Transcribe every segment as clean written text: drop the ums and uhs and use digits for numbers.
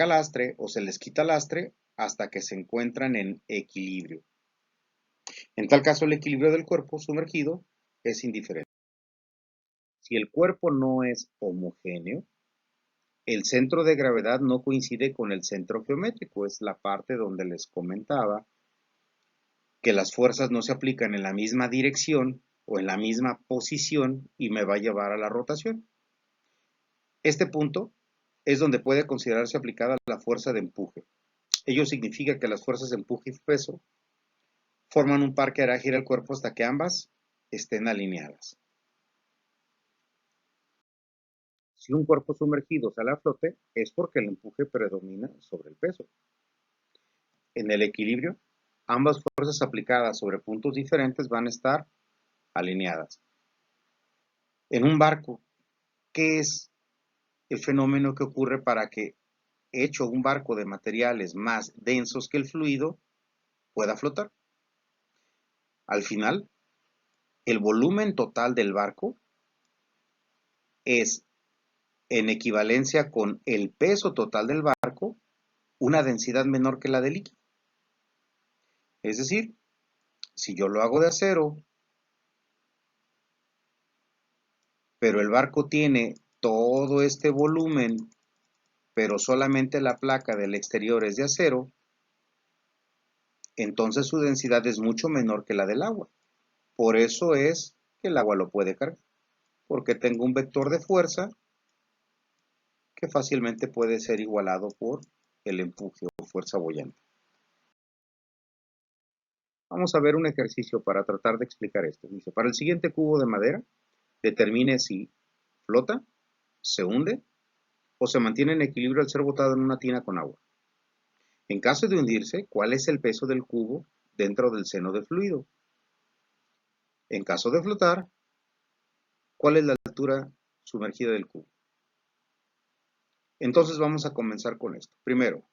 lastre o se les quita lastre hasta que se encuentran en equilibrio. En tal caso, el equilibrio del cuerpo sumergido es indiferente. Si el cuerpo no es homogéneo, el centro de gravedad no coincide con el centro geométrico. Es la parte donde les comentaba que las fuerzas no se aplican en la misma dirección o en la misma posición y me va a llevar a la rotación. Este punto es donde puede considerarse aplicada la fuerza de empuje. Ello significa que las fuerzas de empuje y peso forman un par que hará girar el cuerpo hasta que ambas estén alineadas. Si un cuerpo sumergido sale a flote, es porque el empuje predomina sobre el peso. En el equilibrio, ambas fuerzas aplicadas sobre puntos diferentes van a estar alineadas. En un barco, ¿qué es el fenómeno que ocurre para que, hecho un barco de materiales más densos que el fluido, pueda flotar? Al final, el volumen total del barco es, en equivalencia con el peso total del barco, una densidad menor que la del líquido. Es decir, si yo lo hago de acero, pero el barco tiene todo este volumen, pero solamente la placa del exterior es de acero, entonces su densidad es mucho menor que la del agua. Por eso es que el agua lo puede cargar, porque tengo un vector de fuerza que fácilmente puede ser igualado por el empuje o fuerza boyante. Vamos a ver un ejercicio para tratar de explicar esto. Dice, para el siguiente cubo de madera, determine si flota, se hunde o se mantiene en equilibrio al ser botado en una tina con agua. En caso de hundirse, ¿cuál es el peso del cubo dentro del seno del fluido? En caso de flotar, ¿cuál es la altura sumergida del cubo? Entonces vamos a comenzar con esto. Primero,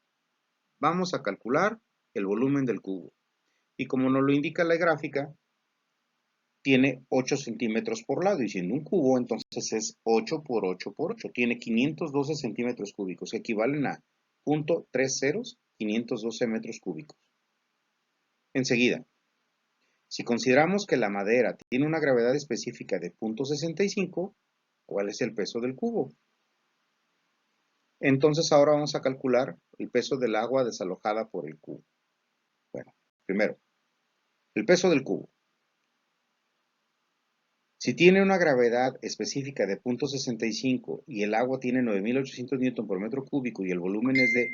vamos a calcular el volumen del cubo. Y como nos lo indica la gráfica, tiene 8 centímetros por lado. Y siendo un cubo, entonces es 8 por 8 por 8. Tiene 512 centímetros cúbicos, que equivalen a 0.30, 512 metros cúbicos. Enseguida, si consideramos que la madera tiene una gravedad específica de 0.65, ¿cuál es el peso del cubo? Entonces ahora vamos a calcular el peso del agua desalojada por el cubo. Bueno, primero, el peso del cubo. Si tiene una gravedad específica de 0.65 y el agua tiene 9.800 Newton por metro cúbico y el volumen es de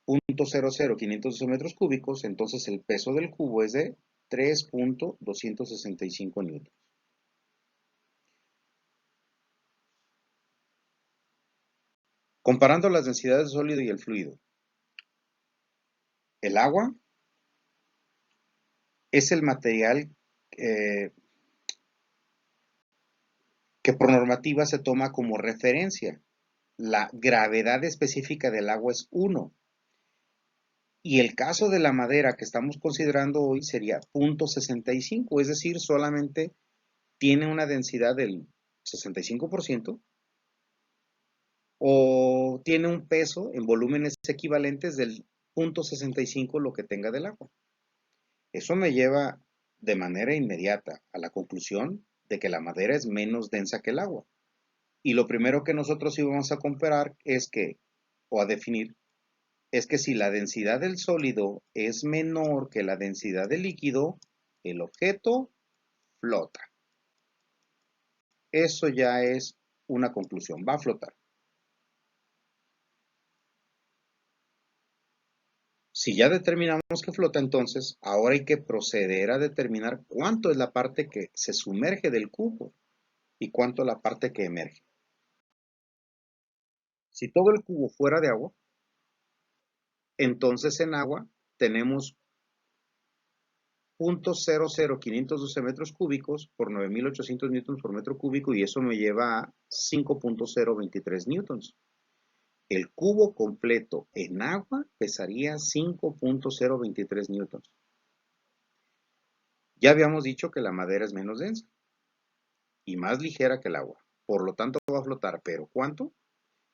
0.00512 metros cúbicos, entonces el peso del cubo es de 3.265 newtons. Comparando las densidades del sólido y el fluido, el agua es el material que por normativa se toma como referencia. La gravedad específica del agua es 1. Y el caso de la madera que estamos considerando hoy sería 0.65, es decir, solamente tiene una densidad del 65% o tiene un peso en volúmenes equivalentes del 0.65 lo que tenga del agua. Eso me lleva de manera inmediata a la conclusión de que la madera es menos densa que el agua. Y lo primero que nosotros íbamos a comparar es que, o a definir, es que si la densidad del sólido es menor que la densidad del líquido, el objeto flota. Eso ya es una conclusión, va a flotar. Si ya determinamos que flota, entonces ahora hay que proceder a determinar cuánto es la parte que se sumerge del cubo y cuánto la parte que emerge. Si todo el cubo fuera de agua, entonces en agua tenemos 0.00512 metros cúbicos por 9.800 newtons por metro cúbico y eso me lleva a 5.023 newtons. El cubo completo en agua pesaría 5.023 newtons. Ya habíamos dicho que la madera es menos densa y más ligera que el agua. Por lo tanto va a flotar, ¿pero cuánto?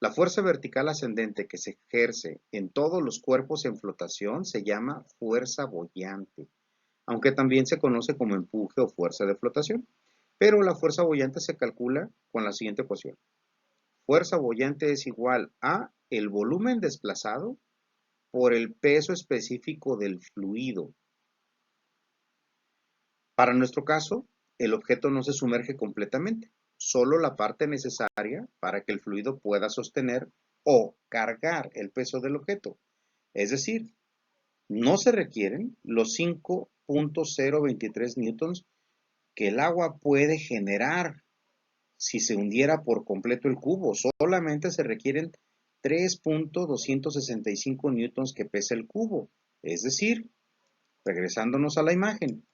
La fuerza vertical ascendente que se ejerce en todos los cuerpos en flotación se llama fuerza boyante, aunque también se conoce como empuje o fuerza de flotación. Pero la fuerza boyante se calcula con la siguiente ecuación. Fuerza boyante es igual a el volumen desplazado por el peso específico del fluido. Para nuestro caso, el objeto no se sumerge completamente, solo la parte necesaria para que el fluido pueda sostener o cargar el peso del objeto. Es decir, no se requieren los 5.023 newtons que el agua puede generar si se hundiera por completo el cubo. Solamente se requieren 3.265 newtons que pesa el cubo. Es decir, regresándonos a la imagen,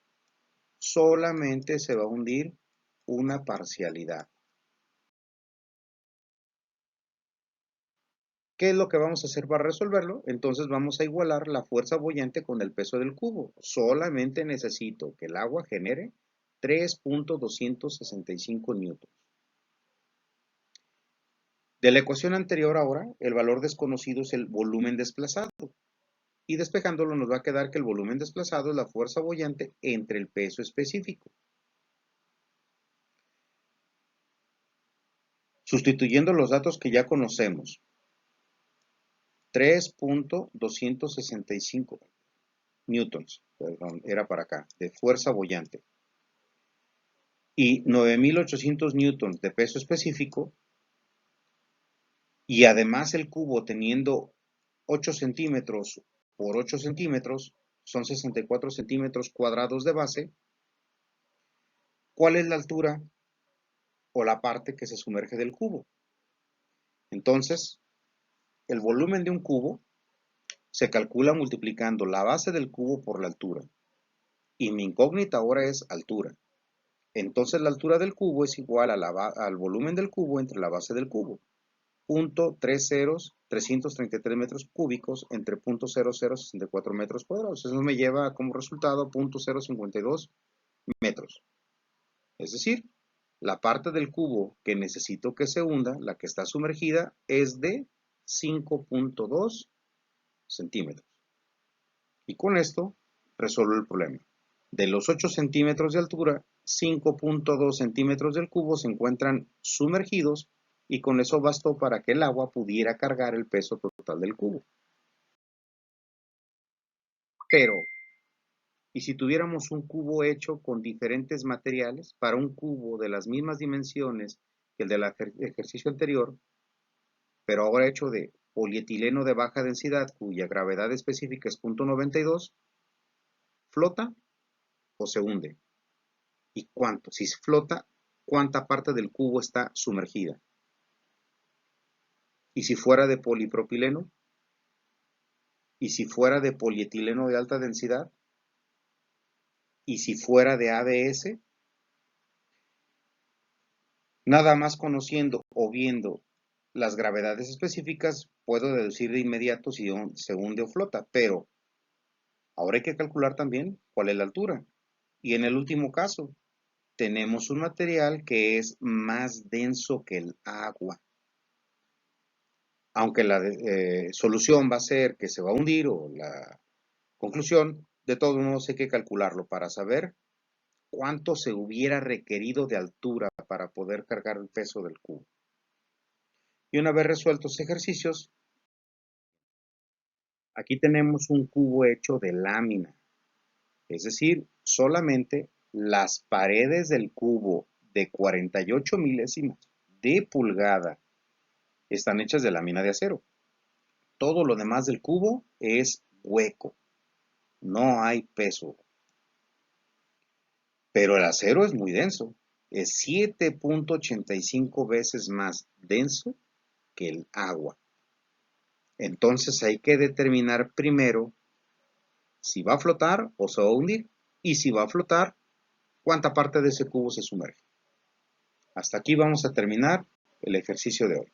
solamente se va a hundir una parcialidad. ¿Qué es lo que vamos a hacer para resolverlo? Entonces vamos a igualar la fuerza boyante con el peso del cubo. Solamente necesito que el agua genere 3.265 newtons. De la ecuación anterior ahora, el valor desconocido es el volumen desplazado. Y despejándolo nos va a quedar que el volumen desplazado es la fuerza boyante entre el peso específico. Sustituyendo los datos que ya conocemos, 3.265 newtons, perdón, era para acá, de fuerza boyante, y 9.800 newtons de peso específico, y además el cubo teniendo 8 centímetros por 8 centímetros, son 64 centímetros cuadrados de base. ¿Cuál es la altura o la parte que se sumerge del cubo? Entonces, el volumen de un cubo se calcula multiplicando la base del cubo por la altura. Y mi incógnita ahora es altura. Entonces la altura del cubo es igual al volumen del cubo entre la base del cubo. 333 metros cúbicos entre 0.0064 metros cuadrados. Eso me lleva como resultado 0.052 metros. Es decir, la parte del cubo que necesito que se hunda, la que está sumergida, es de 5.2 centímetros. Y con esto resuelvo el problema. De los 8 centímetros de altura, 5.2 centímetros del cubo se encuentran sumergidos y con eso bastó para que el agua pudiera cargar el peso total del cubo. Pero, ¿y si tuviéramos un cubo hecho con diferentes materiales para un cubo de las mismas dimensiones que el del ejercicio anterior, pero ahora hecho de polietileno de baja densidad cuya gravedad específica es 0.92, flota o se hunde? ¿Y cuánto? Si flota, ¿cuánta parte del cubo está sumergida? ¿Y si fuera de polipropileno? ¿Y si fuera de polietileno de alta densidad? ¿Y si fuera de ABS? Nada más conociendo o viendo las gravedades específicas, puedo deducir de inmediato si se hunde o flota, pero ahora hay que calcular también cuál es la altura. Y en el último caso, tenemos un material que es más denso que el agua. Aunque la solución va a ser que se va a hundir o la conclusión, de todos modos hay que calcularlo para saber cuánto se hubiera requerido de altura para poder cargar el peso del cubo. Y una vez resueltos ejercicios, aquí tenemos un cubo hecho de lámina, es decir, solamente las paredes del cubo de 48 milésimas de pulgada están hechas de lámina de acero. Todo lo demás del cubo es hueco, no hay peso. Pero el acero es muy denso, es 7.85 veces más denso que el agua. Entonces hay que determinar primero si va a flotar o se va a hundir, y si va a flotar, cuánta parte de ese cubo se sumerge. Hasta aquí vamos a terminar el ejercicio de hoy.